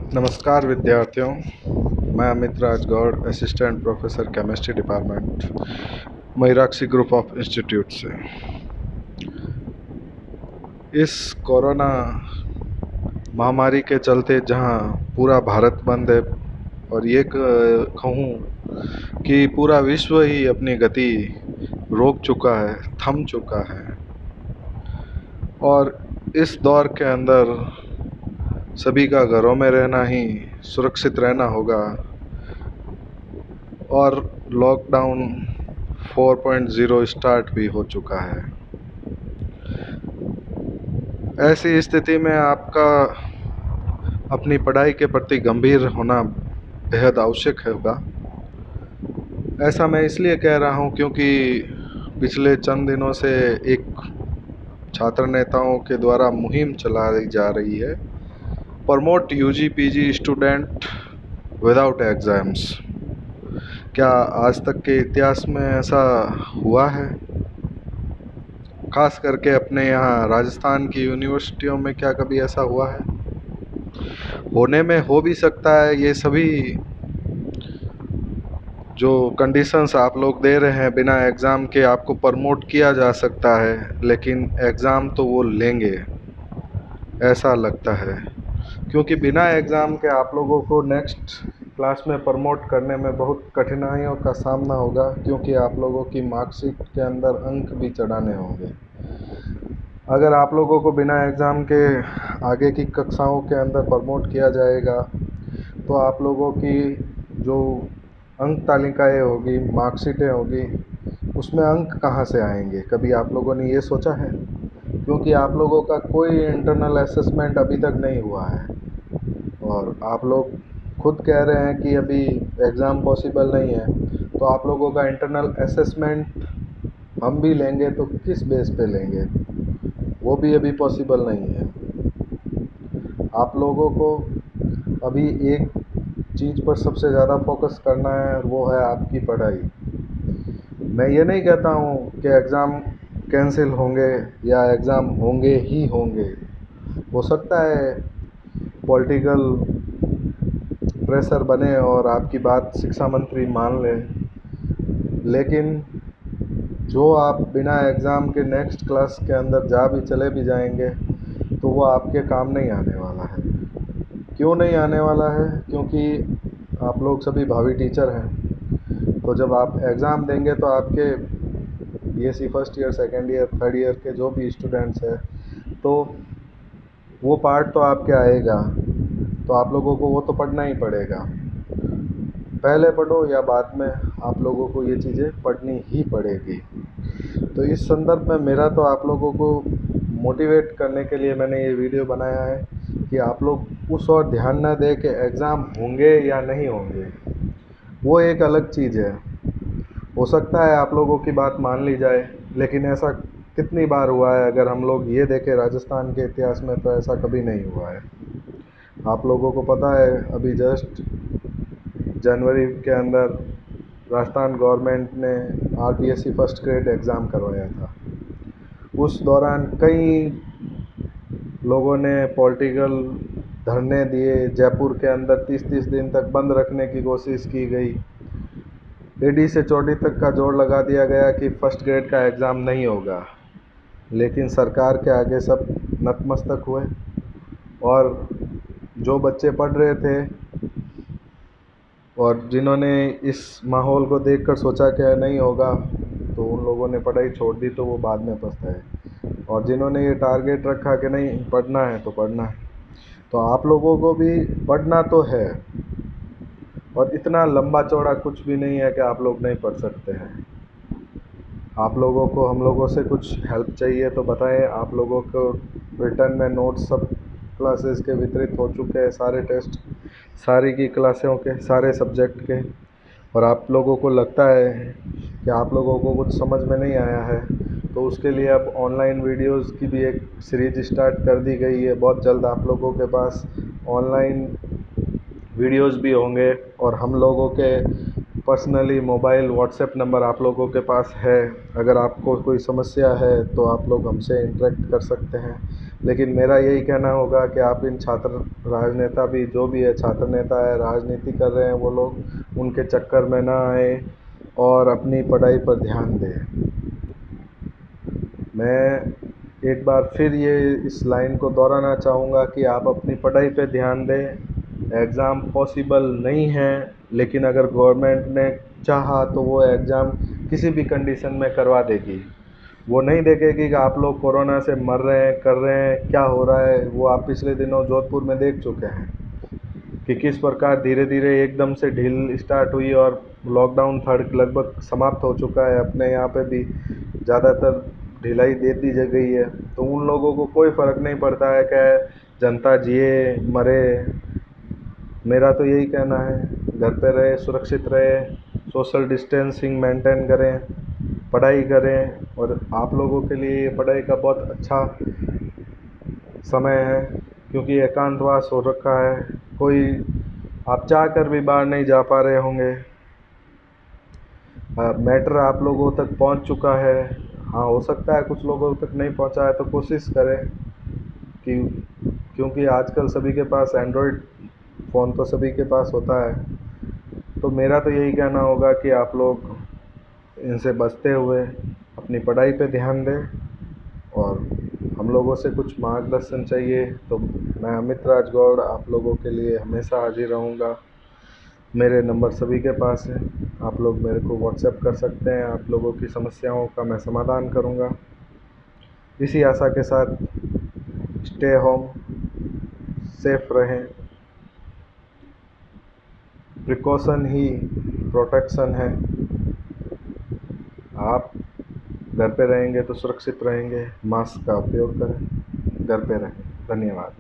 नमस्कार विद्यार्थियों, मैं Amit Rajgaur, assistant professor chemistry department, Mayurakshi group of institute से। इस कोरोना महामारी के चलते जहां पूरा भारत बंद है और ये कहूँ कि पूरा विश्व ही अपनी गति रोक चुका है, थम चुका है, और इस दौर के अंदर सभी का घरों में रहना ही सुरक्षित रहना होगा और लॉकडाउन 4.0 स्टार्ट भी हो चुका है। ऐसी स्थिति में आपका अपनी पढ़ाई के प्रति गंभीर होना बेहद आवश्यक होगा। ऐसा मैं इसलिए कह रहा हूं क्योंकि पिछले चंद दिनों से एक छात्र नेताओं के द्वारा मुहिम चलाई जा रही है, promote UG PG student without exams. क्या आज तक के इतिहास में ऐसा हुआ है? खास करके अपने यहाँ राजस्थान की यूनिवर्सिटियों में क्या कभी ऐसा हुआ है? होने में हो भी सकता है। ये सभी जो कंडीशंस आप लोग दे रहे हैं बिना एग्ज़ाम के आपको प्रमोट किया जा सकता है, लेकिन एग्ज़ाम तो वो लेंगे ऐसा लगता है, क्योंकि बिना एग्ज़ाम के आप लोगों को नेक्स्ट क्लास में प्रमोट करने में बहुत कठिनाइयों का सामना होगा, क्योंकि आप लोगों की मार्कशीट के अंदर अंक भी चढ़ाने होंगे। अगर आप लोगों को बिना एग्ज़ाम के आगे की कक्षाओं के अंदर प्रमोट किया जाएगा तो आप लोगों की जो अंक तालिकाएँ होगी, मार्कशीटें होगी, उसमें अंक कहाँ से आएंगे? कभी आप लोगों ने ये सोचा है? क्योंकि आप लोगों का कोई इंटरनल असेसमेंट अभी तक नहीं हुआ है और आप लोग खुद कह रहे हैं कि अभी एग्ज़ाम पॉसिबल नहीं है, तो आप लोगों का इंटरनल असेसमेंट हम भी लेंगे तो किस बेस पे लेंगे? वो भी अभी पॉसिबल नहीं है। आप लोगों को अभी एक चीज़ पर सबसे ज़्यादा फोकस करना है और वो है आपकी पढ़ाई। मैं ये नहीं कहता हूँ कि एग्ज़ाम कैंसिल होंगे या एग्ज़ाम होंगे ही होंगे। हो सकता है पॉलिटिकल प्रेशर बने और आपकी बात शिक्षा मंत्री मान ले, लेकिन जो आप बिना एग्ज़ाम के नेक्स्ट क्लास के अंदर भी चले भी जाएंगे तो वो आपके काम नहीं आने वाला है। क्यों नहीं आने वाला है? क्योंकि आप लोग सभी भावी टीचर हैं। तो जब आप एग्ज़ाम देंगे तो आपके BSc first year, second year, third year के जो भी स्टूडेंट्स हैं, तो वो पार्ट तो आपके आएगा, तो आप लोगों को वो तो पढ़ना ही पड़ेगा। पहले पढ़ो या बाद में, आप लोगों को ये चीज़ें पढ़नी ही पड़ेगी। तो इस संदर्भ में मेरा तो आप लोगों को मोटिवेट करने के लिए मैंने ये वीडियो बनाया है कि आप लोग उस ओर ध्यान न दें कि एग्ज़ाम होंगे या नहीं होंगे। वो एक अलग चीज़ है। हो सकता है आप लोगों की बात मान ली जाए, लेकिन ऐसा कितनी बार हुआ है? अगर हम लोग ये देखें राजस्थान के इतिहास में, तो ऐसा कभी नहीं हुआ है। आप लोगों को पता है, अभी जस्ट जनवरी के अंदर राजस्थान गवर्नमेंट ने आरपीएससी फर्स्ट ग्रेड एग्ज़ाम करवाया था। उस दौरान कई लोगों ने पॉलिटिकल धरने दिए। जयपुर के अंदर 30-30 दिन तक बंद रखने की कोशिश की गई। एडी से चोटी तक का जोर लगा दिया गया कि फर्स्ट ग्रेड का एग्ज़ाम नहीं होगा, लेकिन सरकार के आगे सब नतमस्तक हुए और जो बच्चे पढ़ रहे थे और जिन्होंने इस माहौल को देखकर सोचा कि नहीं होगा, तो उन लोगों ने पढ़ाई छोड़ दी, तो वो बाद में पछताए। और जिन्होंने ये टारगेट रखा कि नहीं पढ़ना है तो पढ़ना है, तो आप लोगों को भी पढ़ना तो है, और इतना लंबा चौड़ा कुछ भी नहीं है कि आप लोग नहीं पढ़ सकते हैं। आप लोगों को हम लोगों से कुछ हेल्प चाहिए तो बताएं। आप लोगों को रिटर्न में नोट्स सब क्लासेस के वितरित हो चुके हैं, सारे टेस्ट सारी की क्लासों के सारे सब्जेक्ट के, और आप लोगों को लगता है कि आप लोगों को कुछ समझ में नहीं आया है, तो उसके लिए अब ऑनलाइन वीडियोस की भी एक सीरीज स्टार्ट कर दी गई है। बहुत जल्द आप लोगों के पास ऑनलाइन वीडियोस भी होंगे, और हम लोगों के पर्सनली मोबाइल व्हाट्सएप नंबर आप लोगों के पास है। अगर आपको कोई समस्या है तो आप लोग हमसे इंटरेक्ट कर सकते हैं। लेकिन मेरा यही कहना होगा कि आप इन छात्र राजनेता भी, जो भी है छात्र नेता है, राजनीति कर रहे हैं वो लोग, उनके चक्कर में ना आए और अपनी पढ़ाई पर ध्यान दें। मैं एक बार फिर ये इस लाइन को दोहराना चाहूँगा कि आप अपनी पढ़ाई पे ध्यान दें। एग्ज़ाम पॉसिबल नहीं है, लेकिन अगर गवर्नमेंट ने चाहा तो वो एग्ज़ाम किसी भी कंडीशन में करवा देगी। वो नहीं देखेगी कि आप लोग कोरोना से मर रहे हैं, कर रहे हैं, क्या हो रहा है। वो आप पिछले दिनों जोधपुर में देख चुके हैं कि किस प्रकार धीरे धीरे एकदम से ढील स्टार्ट हुई और लॉकडाउन थर्ड लगभग समाप्त हो चुका है। अपने यहाँ पे भी ज़्यादातर ढिलाई दे दी गई है। तो उन लोगों को कोई फ़र्क नहीं पड़ता है कि जनता जिए मरे। मेरा तो यही कहना है, घर पे रहे, सुरक्षित रहे, सोशल डिस्टेंसिंग मेंटेन करें, पढ़ाई करें। और आप लोगों के लिए ये पढ़ाई का बहुत अच्छा समय है, क्योंकि एकांतवास हो रखा है। कोई आप चाह कर भी बाहर नहीं जा पा रहे होंगे। मैटर आप लोगों तक पहुंच चुका है। हाँ, हो सकता है कुछ लोगों तक नहीं पहुंचा है, तो कोशिश करें कि, क्योंकि आजकल सभी के पास एंड्रॉयड फ़ोन तो सभी के पास होता है। तो मेरा तो यही कहना होगा कि आप लोग इनसे बचते हुए अपनी पढ़ाई पे ध्यान दें। और हम लोगों से कुछ मार्गदर्शन चाहिए तो मैं अमित राज गौड़ आप लोगों के लिए हमेशा हाजिर रहूँगा। मेरे नंबर सभी के पास है, आप लोग मेरे को व्हाट्सएप कर सकते हैं। आप लोगों की समस्याओं का मैं समाधान करूँगा। इसी आशा के साथ स्टे होम, सेफ रहें। प्रिकॉशन ही प्रोटेक्शन है। आप घर पे रहेंगे तो सुरक्षित रहेंगे। मास्क का उपयोग करें, घर पे रहें। धन्यवाद।